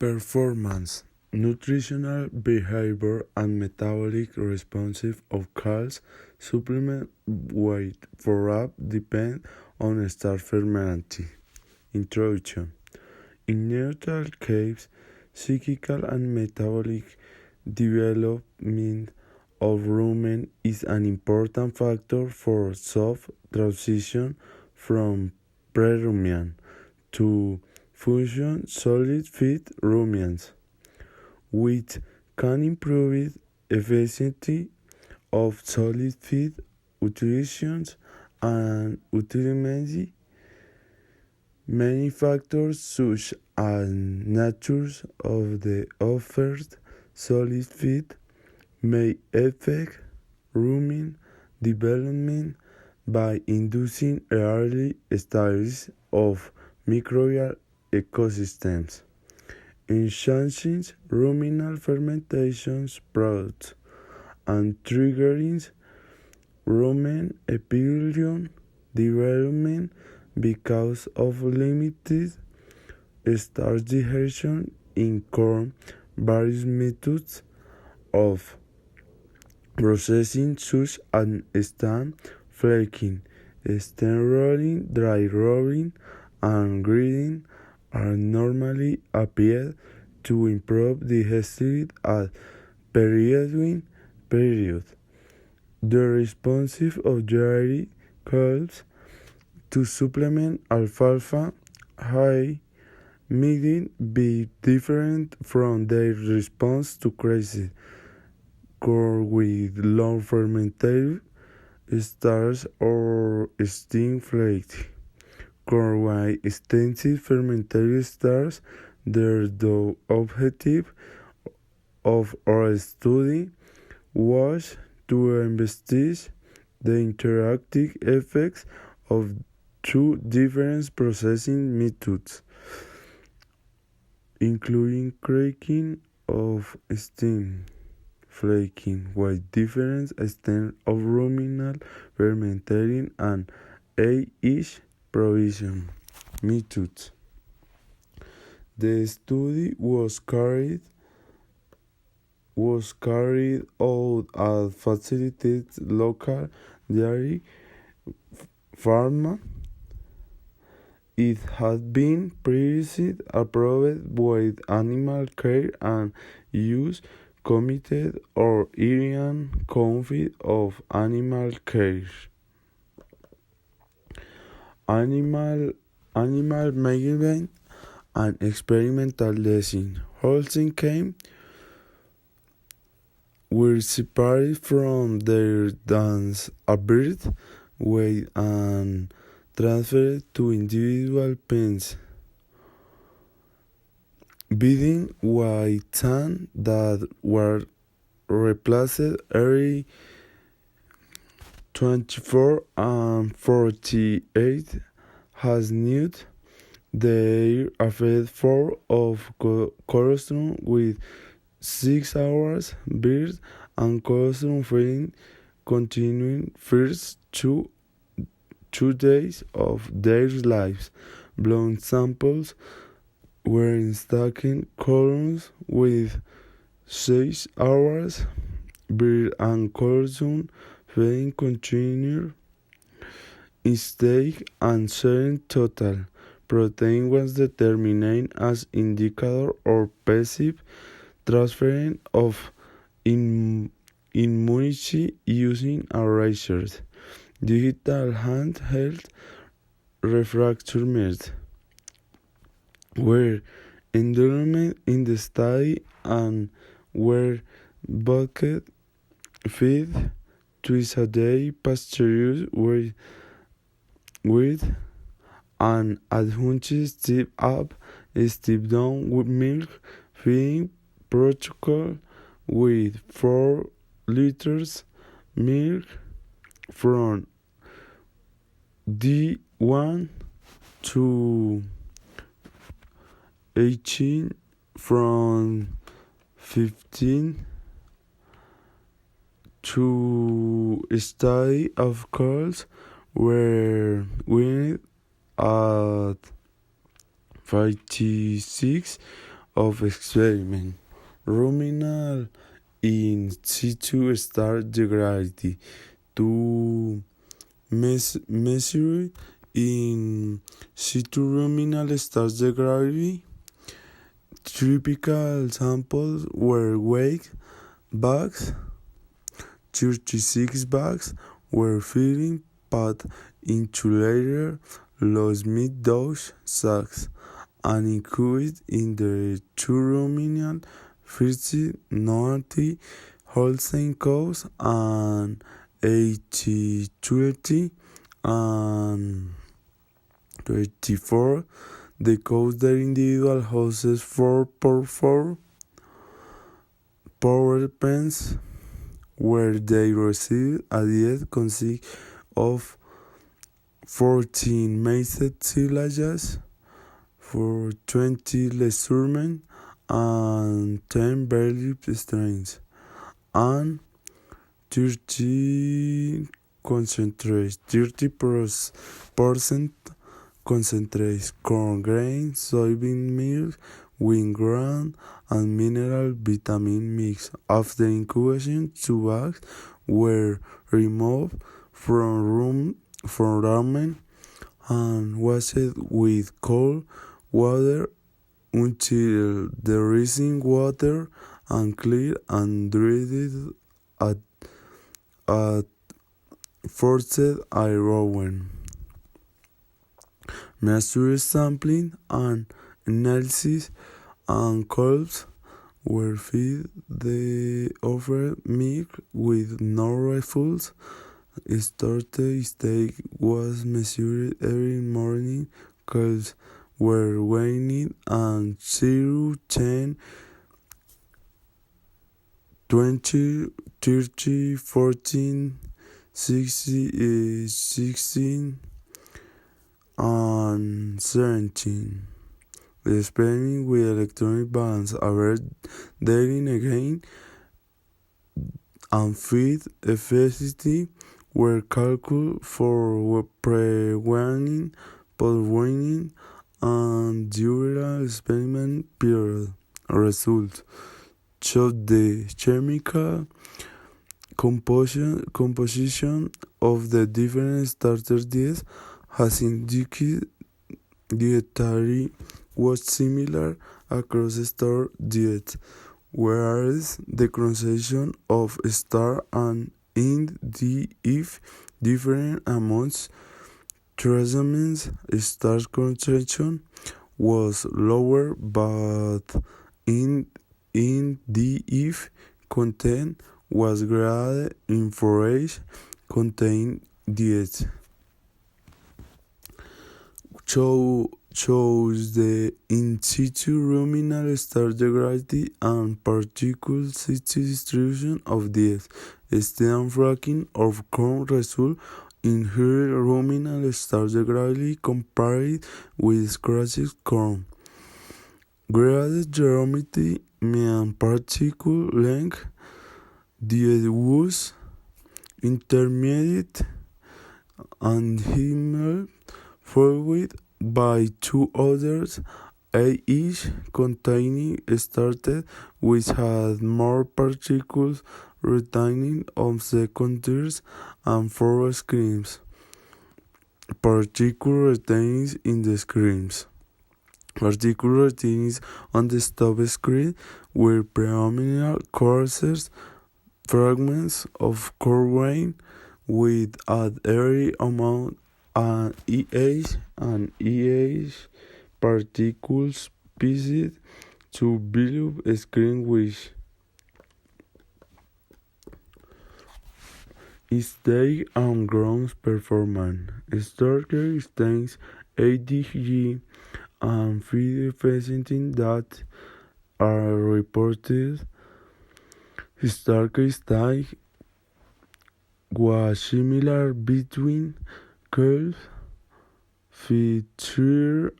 Performance, nutritional behavior, and metabolic response of calls supplement weight for up depend on start fermenting. Introduction. In neutral cases, psychical and metabolic development of rumen is an important factor for soft transition from pre-rumen to fusion solid feed ruminants, which can improve efficiency of solid feed nutrition and ultimately many factors such as nature of the offered solid feed may affect rumen development by inducing early stages of microbial ecosystems, enhancing ruminal fermentation products, and triggering rumen epithelium development because of limited starch digestion in corn. Various methods of processing such as stamp flaking, stem rolling, dry rolling, and grinding are normally applied to improve digestion at period. The response of dairy cows to supplement alfalfa hay may be different from their response to crazy corn with low fermented starch or steam flake. Corn with extensive fermented starch. The objective of our study was to investigate the interactive effects of two different processing methods, including cracking of steam flaking with different extent of ruminal fermenting and each provision methods. The study was carried out at facilitated local dairy farm. It had been previously approved with Animal Care and Use Committee or Indian Council of Animal Care. Animal management and experimental lesson. Holstein came were separated from their dance a birth weight and transferred to individual pens, bedding with tan that were replaced every 24 and 48 has nude. They affect 4 of colostrum with 6 hours birth and colostrum feeding continuing first 2 days of their lives. Blood samples were stacking columns with 6 hours birth and colostrum feeding continued intake and serum total protein was determined as indicator of passive transference of immunity using a razor, digital handheld refractometer, were enrollment in the study and were bucket fed twice a day pasteurized with an adjunctive step up, step down with milk feeding protocol with 4 liters milk from D1 to 18 from 15 to study of course were winning at 56 of experiment. Ruminal in situ star degradity to measure in situ ruminal star degradity. Typical samples were weight bags. 36 bags were fitting packed into later low-smith dose sacks and included in the two ruminal 50 90 Holstein cows and 80 20 and 24. The cows their individual houses 4x4 power pens where they received a diet consist of 14 maced silages for 20 lesurmen and 10 barley strains and 30 concentrates, 30% concentrates, corn grains, soybean meal, wheat ground, and mineral vitamin mix. After incubation, 2 bags were removed from ramen and washed with cold water until the rising water and clear and dried at forced iron. Measure sampling and analysis and colds were fed the offered milk with no refills. Starter steak was measured every morning. Colds were weighed and 0, 10, 20, 30, 14, 60, 16, and 17. The experiment with electronic balance average dating again and feed efficiency were calculated for pre-weaning, post-weaning, and during experiment period. Results showed the chemical composition of the different starter diets has indicated dietary was similar across star diets, whereas the concentration of star and in the if different amounts trace star concentration was lower, but in the if content was greater in forage contained diets. Shows the in situ ruminal star degradity and particle situ distribution of diets. Stand fracking of corn result in higher ruminal star degradity compared with scratched corn. Graded geometry mean particle length. Diet was intermediate and him followed by 2 others, each containing started which had more particles retaining on second tiers and 4 screens. Particle retains in the screens. Particle retains on the stop screen were predominant coarser fragments of core grain with an every amount and EH particles pieces to below a screen which is take and grounds performance. Starker stains ADG and feed efficiency that are reported. Starker stage was similar between curves, feature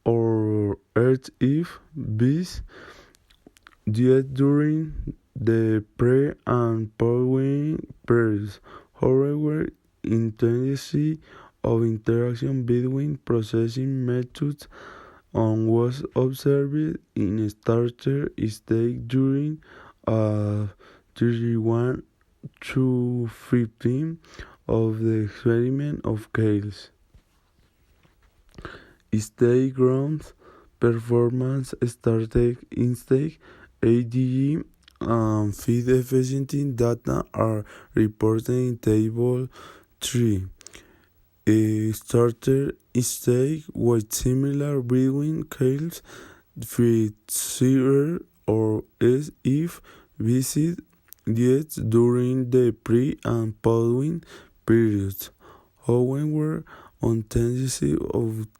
or earth if bees diet during the pre and post periods. However, intensity of interaction between processing methods and was observed in starter state during a 31 to 15 of the experiment of Kales. State ground performance started intake, ADG, and feed efficiency data are reported in Table 3. A starter state with similar between Kales with 0 or S if visit yet during the pre and following periods. However, on tendency of